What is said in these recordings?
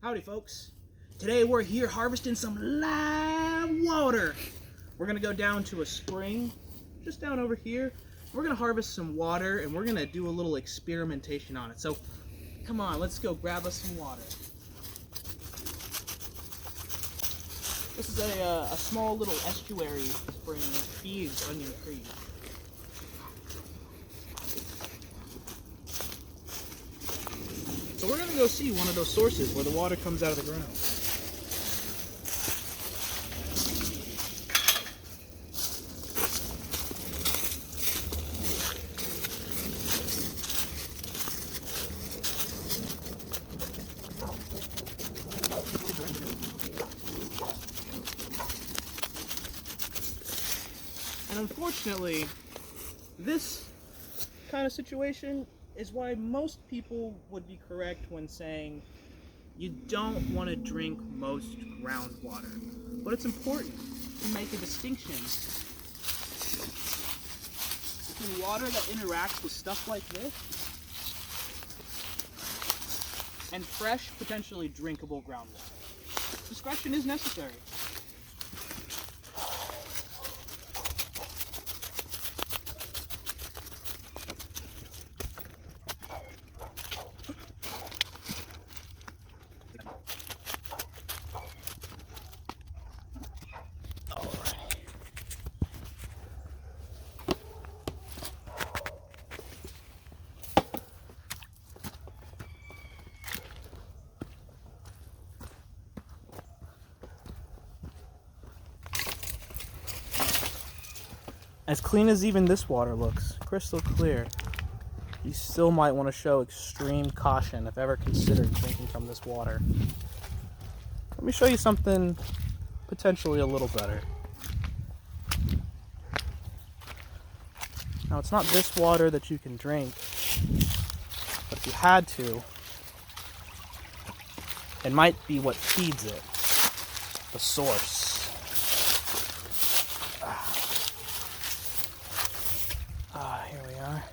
Howdy folks. Today we're here harvesting some live water. We're gonna go down to a spring just down over here. We're gonna harvest some water and we're gonna do a little experimentation on it. So come on, let's go grab us some water. This is a small little estuary spring that feeds Onion Creek. So we're gonna go see one of those sources where the water comes out of the ground. And unfortunately, this kind of situation is why most people would be correct when saying you don't want to drink most groundwater. But it's important to make a distinction between water that interacts with stuff like this and fresh, potentially drinkable groundwater. Discretion is necessary. As clean as even this water looks, crystal clear, you still might want to show extreme caution if ever considered drinking from this water. Let me show you something potentially a little better. Now, it's not this water that you can drink, but if you had to, it might be what feeds it, the source. Here we are.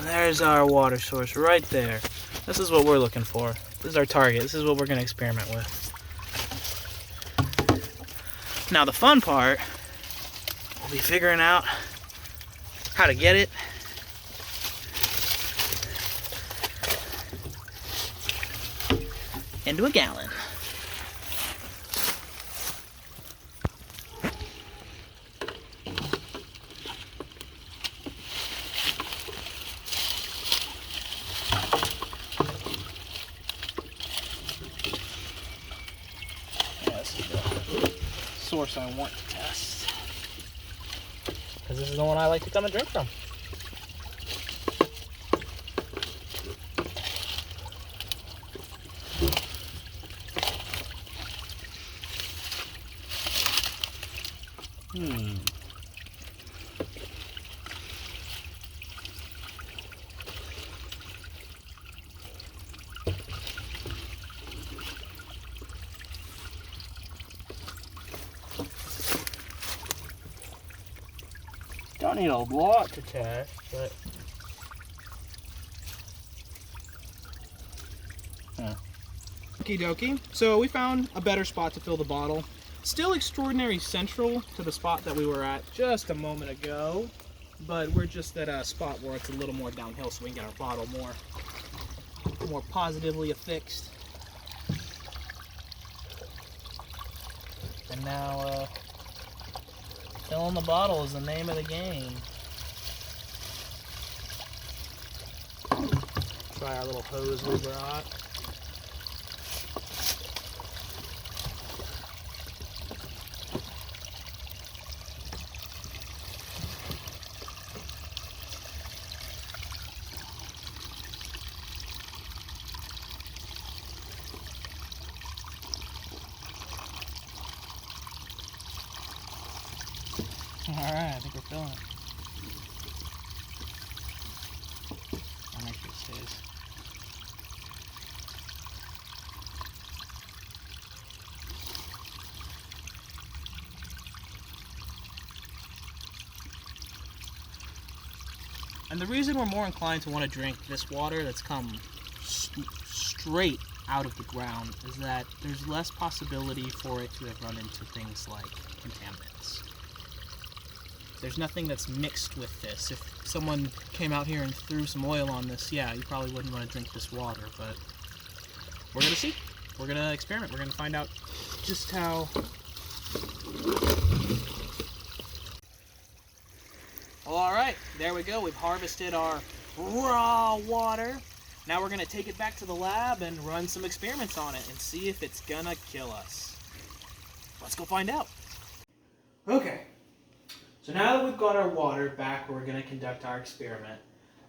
There's our water source right there. This is what we're looking for. This is our target. This is what we're going to experiment with. Now the fun part will be figuring out how to get it into a gallon. Yeah, this is the source I want to test, because this is the one I like to come and drink from. Don't need a lot to test, but Okie dokie. So we found a better spot to fill the bottle. Still extraordinary central to the spot that we were at just a moment ago, but we're just at a spot where it's a little more downhill so we can get our bottle more positively affixed. And now filling the bottle is the name of the game. Try our little hose we brought. Alright, I think we're filling it. I'll make sure it stays. And the reason we're more inclined to want to drink this water that's come straight out of the ground is that there's less possibility for it to have run into things like contaminants. There's nothing that's mixed with this. If someone came out here and threw some oil on this, yeah, you probably wouldn't want to drink this water, but we're going to see. We're going to experiment. We're going to find out just how... Alright, there we go. We've harvested our raw water. Now we're going to take it back to the lab and run some experiments on it and see if it's going to kill us. Let's go find out. Okay, so now that we've got our water back where we're going to conduct our experiment,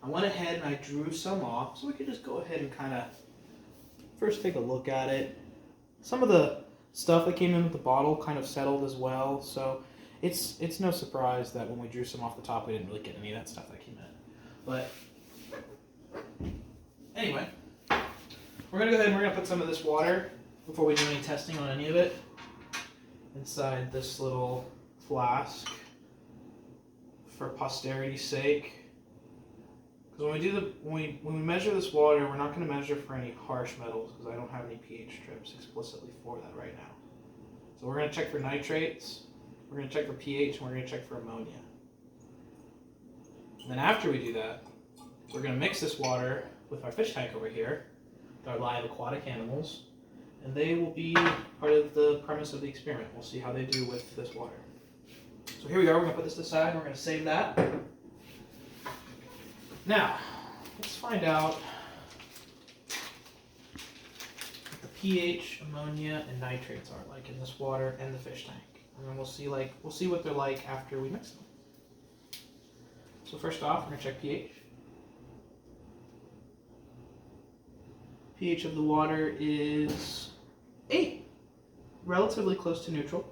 I went ahead and I drew some off so we could just go ahead and kind of first take a look at it. Some of the stuff that came in with the bottle kind of settled as well, so it's no surprise that when we drew some off the top we didn't really get any of that stuff that came in. But anyway, we're going to go ahead and we're going to put some of this water, before we do any testing on any of it, inside this little flask for posterity's sake. Because when we measure this water, we're not going to measure for any harsh metals because I don't have any pH strips explicitly for that right now. So we're going to check for nitrates, we're going to check for pH, and we're going to check for ammonia. And then after we do that, we're going to mix this water with our fish tank over here, with our live aquatic animals, and they will be part of the premise of the experiment. We'll see how they do with this water. So here we are, we're going to put this aside, and we're going to save that. Now, let's find out what the pH, ammonia, and nitrates are like in this water and the fish tank. And then we'll see what they're like after we mix them. So first off, we're going to check pH. pH of the water is 8, relatively close to neutral.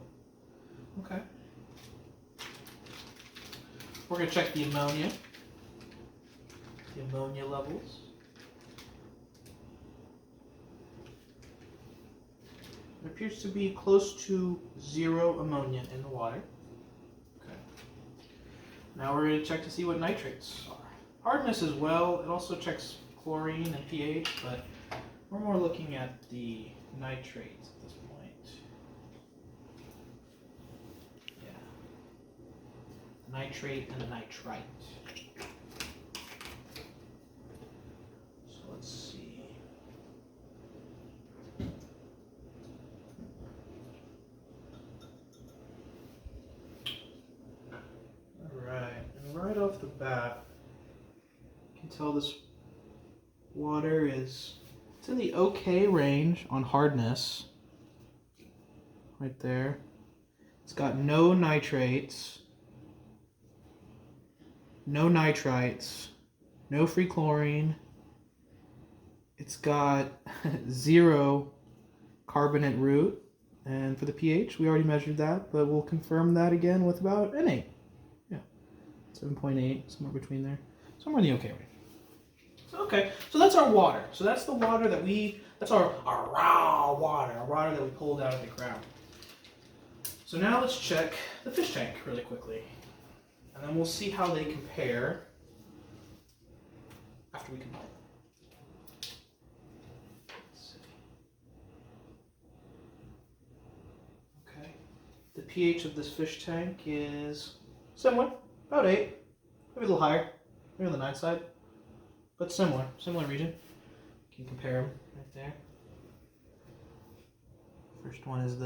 Okay. We're going to check the ammonia levels. It appears to be close to 0 ammonia in the water. Okay. Now we're going to check to see what nitrates are. Hardness as well. It also checks chlorine and pH, but we're more looking at the nitrates at this point. Yeah. Nitrate and a nitrite. So let's see. Alright, and right off the bat, you can tell this water is, it's in the okay range on hardness. Right there. It's got no nitrates, no nitrites, no free chlorine. It's got 0 carbonate root. And for the pH, we already measured that, but we'll confirm that again with about an 8. Yeah, 7.8, somewhere between there. Somewhere in the okay range. Okay, so that's our water. So that's the water that that's our raw water, our water that we pulled out of the ground. So now let's check the fish tank really quickly. And then we'll see how they compare after we combine them. Let's see. Okay, the pH of this fish tank is similar, about 8, maybe a little higher, maybe on the 9 side. But similar region. You can compare them right there. First one is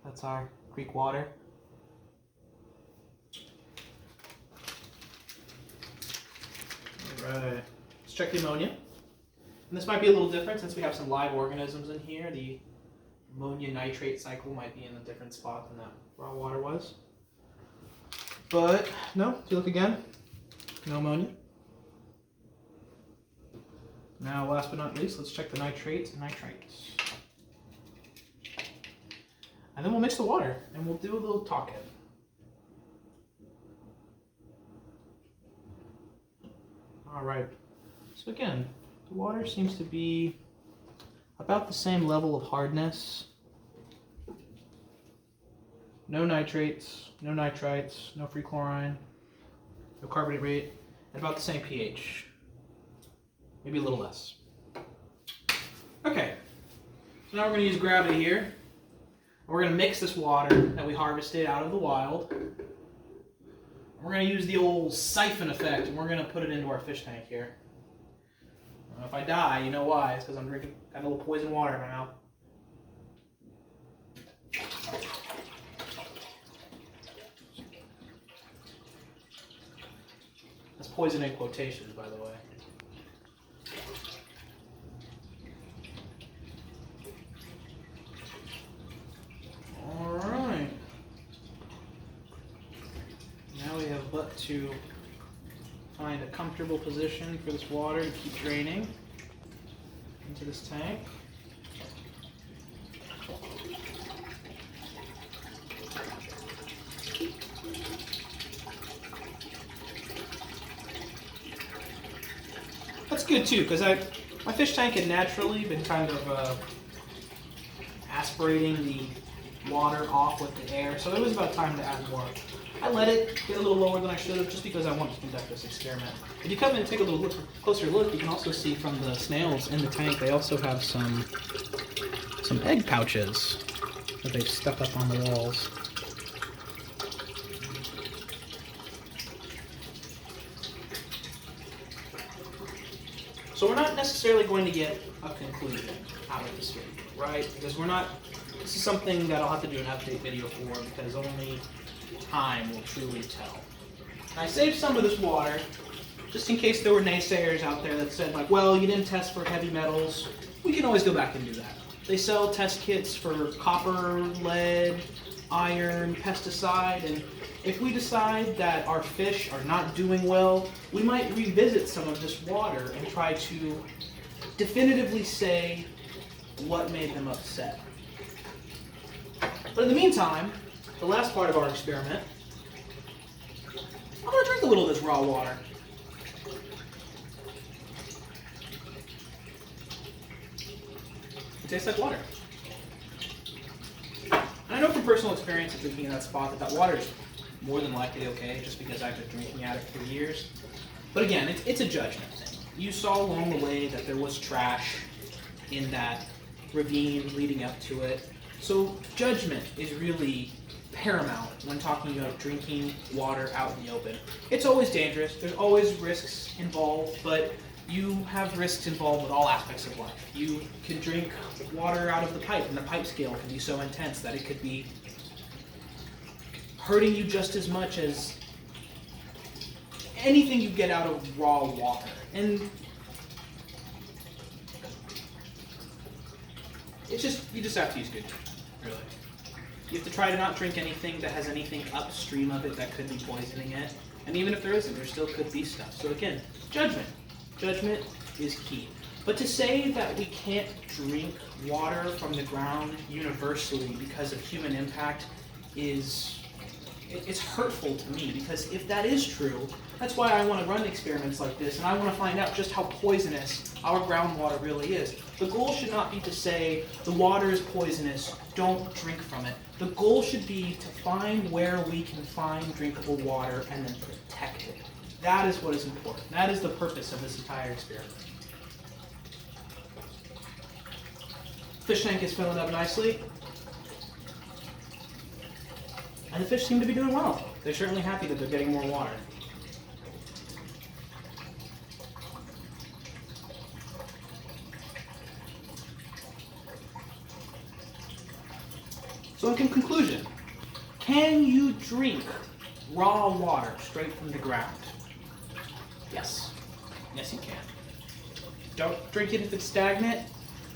that's our Greek water. Alright, let's check the ammonia. And this might be a little different since we have some live organisms in here. The ammonia nitrate cycle might be in a different spot than that raw water was. But no, if you look again, no ammonia. Now, last but not least, let's check the nitrates and nitrites. And then we'll mix the water, and we'll do a little talking. Alright, so again, the water seems to be about the same level of hardness. No nitrates, no nitrites, no free chlorine, no carbonate rate. at about the same pH. Maybe a little less. Okay, so now we're going to use gravity here. We're going to mix this water that we harvested out of the wild. We're going to use the old siphon effect, and we're going to put it into our fish tank here. If I die, you know why. It's because I'm got a little poison water in my mouth. That's poison in quotations, by the way. Alright. Now we have but to find a comfortable position for this water to keep draining into this tank. That's good too, because my fish tank had naturally been kind of aspirating the water off with the air, so it was about time to add more. I let it get a little lower than I should have, just because I wanted to conduct this experiment. If you come in and take a little closer look, you can also see from the snails in the tank, they also have some egg pouches that they've stuck up on the walls. So we're not necessarily going to get a conclusion out of this video, right? Because this is something that I'll have to do an update video for, because only time will truly tell. And I saved some of this water just in case there were naysayers out there that said, like, well, you didn't test for heavy metals. We can always go back and do that. They sell test kits for copper, lead, iron, pesticide, and if we decide that our fish are not doing well, we might revisit some of this water and try to definitively say what made them upset. But in the meantime, the last part of our experiment, I'm going to drink a little of this raw water. It tastes like water. And I know from personal experience of drinking in that spot that water is more than likely okay, just because I've been drinking at it for years. But again, it's a judgment thing. You saw along the way that there was trash in that ravine leading up to it. So judgment is really paramount when talking about drinking water out in the open. It's always dangerous. There's always risks involved, but you have risks involved with all aspects of life. You can drink water out of the pipe, and the pipe scale can be so intense that it could be hurting you just as much as anything you get out of raw water. And you just have to use good judgment, really. You have to try to not drink anything that has anything upstream of it that could be poisoning it. And even if there isn't, there still could be stuff. So again, judgment. Judgment is key. But to say that we can't drink water from the ground universally because of human impact it's hurtful to me, because if that is true, that's why I want to run experiments like this, and I want to find out just how poisonous our groundwater really is. The goal should not be to say, the water is poisonous, don't drink from it. The goal should be to find where we can find drinkable water and then protect it. That is what is important. That is the purpose of this entire experiment. Fish tank is filling up nicely. And the fish seem to be doing well. They're certainly happy that they're getting more water. So in conclusion, can you drink raw water straight from the ground? Yes. Yes, you can. Don't drink it if it's stagnant.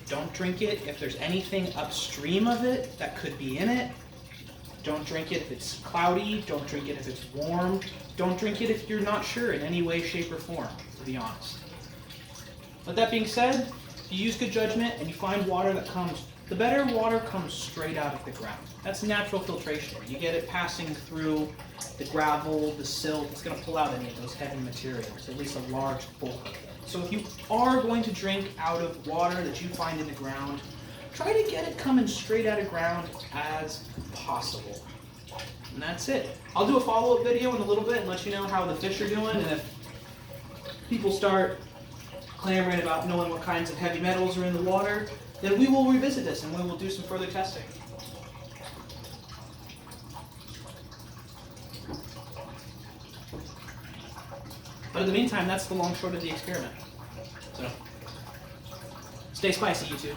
Don't drink it if there's anything upstream of it that could be in it. Don't drink it if it's cloudy. Don't drink it if it's warm. Don't drink it if you're not sure in any way, shape, or form, to be honest. With that being said, if you use good judgment and you find water that comes, the better water comes straight out of the ground. That's natural filtration. You get it passing through the gravel, the silt. It's going to pull out any of those heavy materials, at least a large bulk of it. So if you are going to drink out of water that you find in the ground, try to get it coming straight out of ground as possible. And that's it. I'll do a follow-up video in a little bit and let you know how the fish are doing, and if people start clamoring about knowing what kinds of heavy metals are in the water, then we will revisit this and we will do some further testing. But in the meantime, that's the long short of the experiment. So, stay spicy, YouTube.